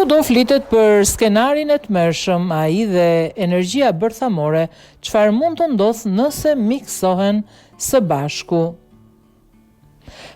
Kudo flitet për skenarin e tmerrshëm, ai dhe energjia bërthamore, çfarë mund të ndodhë nëse miksohen së bashku.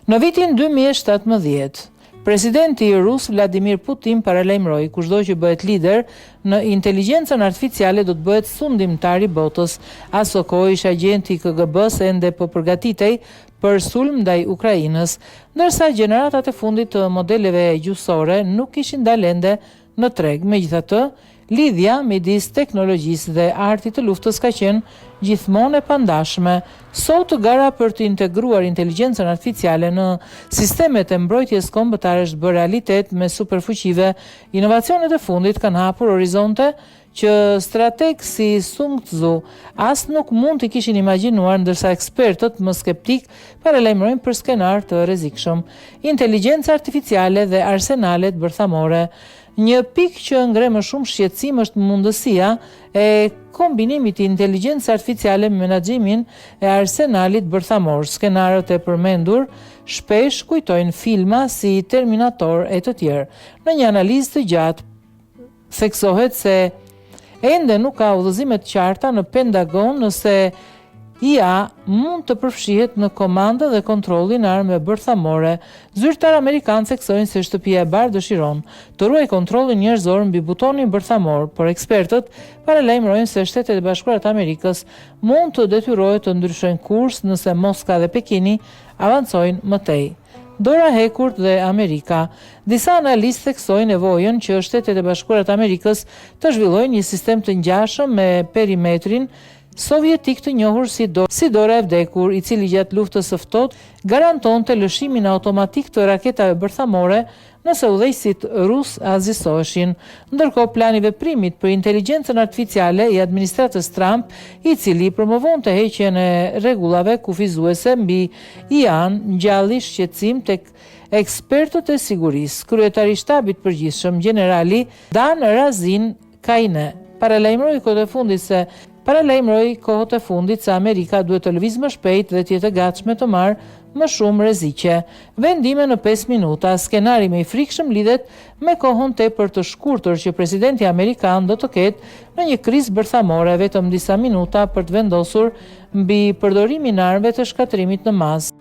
Në vitin 2017, presidenti rus Vladimir Putin paralajmëroi kushdo që bëhet lider në inteligjencën artificiale do të bëhet sundimtar i botës. Aso kohë ish agenti i KGB-s ende po përgatitej për sulm ndaj Ukrainës, ndërsa gjeneratat e fundit të modeleve gjysore nuk kishin dalë ende në treg. Megjithatë, lidhja midis teknologjisë dhe artit të luftës ka qenë gjithmonë e pandashme. Sot gara për të integruar inteligjencën artificiale në sistemet e mbrojtjes kombëtare është bërë realitet me superfuqive. Inovacionet e fundit kanë hapur horizonte që strateg si Sun Tzu as nuk mund të kishin imagjinuar, ndërsa ekspertët më skeptik paralajmërojnë për skenar të rrezikshëm. Inteligjenca artificiale dhe arsenalet bërthamore. Një pikë që ngre më shumë shqetësim është mundësia e kombinimit të inteligjencës artificiale me menaxhimin e arsenalit bërthamor. Skenarët e përmendur shpesh kujtojnë filma si Terminator e të tjerë. Në një analizë të gjatë theksohet se ende nuk ka udhëzime të qarta në Pentagon nëse IA mund të përfshihet në komandë dhe kontrollin e armëve bërthamore. Zyrtar amerikanë theksojnë se shtëpia e bardhë dëshiron të ruajë kontrollin njerëzor mbi butonin bërthamor, por ekspertët paralajmërojnë se Shtetet e Bashkuara të Amerikës mund të detyrohen të ndryshojnë kurs nëse Moska dhe Pekini avancojnë më tej. Dora Hekurt dhe Amerika. Disa analistë theksojnë nevojën që Shtetet e Bashkuara të Amerikës të zhvillojnë një sistem të ngjashëm me perimetrin sovjetik të njohur si Dora e vdekur, i cili gjatë luftës së ftohtë garantonte lëshimin automatik të raketave bërthamore nëse udhëheqësit rus azisoheshin. Ndërkohë, plani i veprimit për inteligjencën artificiale i administratës Trump, i cili promovonte heqjen e rregullave kufizuese mbi IA-n, ngjalli shqetësim tek ekspertët e sigurisë. Kryetari i shtabit përgjithshëm, generali Dan Razin Kaine, paralajmëroi kohët e fundit se Amerika duhet të lëvizë më shpejt dhe të jetë e gatshme të marrë më shumë rreziqe. Vendime në 5 minuta. Skenari më i frikshëm lidhet me kohën tepër të shkurtër që presidenti amerikan do të ketë në një krizë bërthamore, vetëm disa minuta për të vendosur mbi përdorimin e armëve të shkatërimit në masë.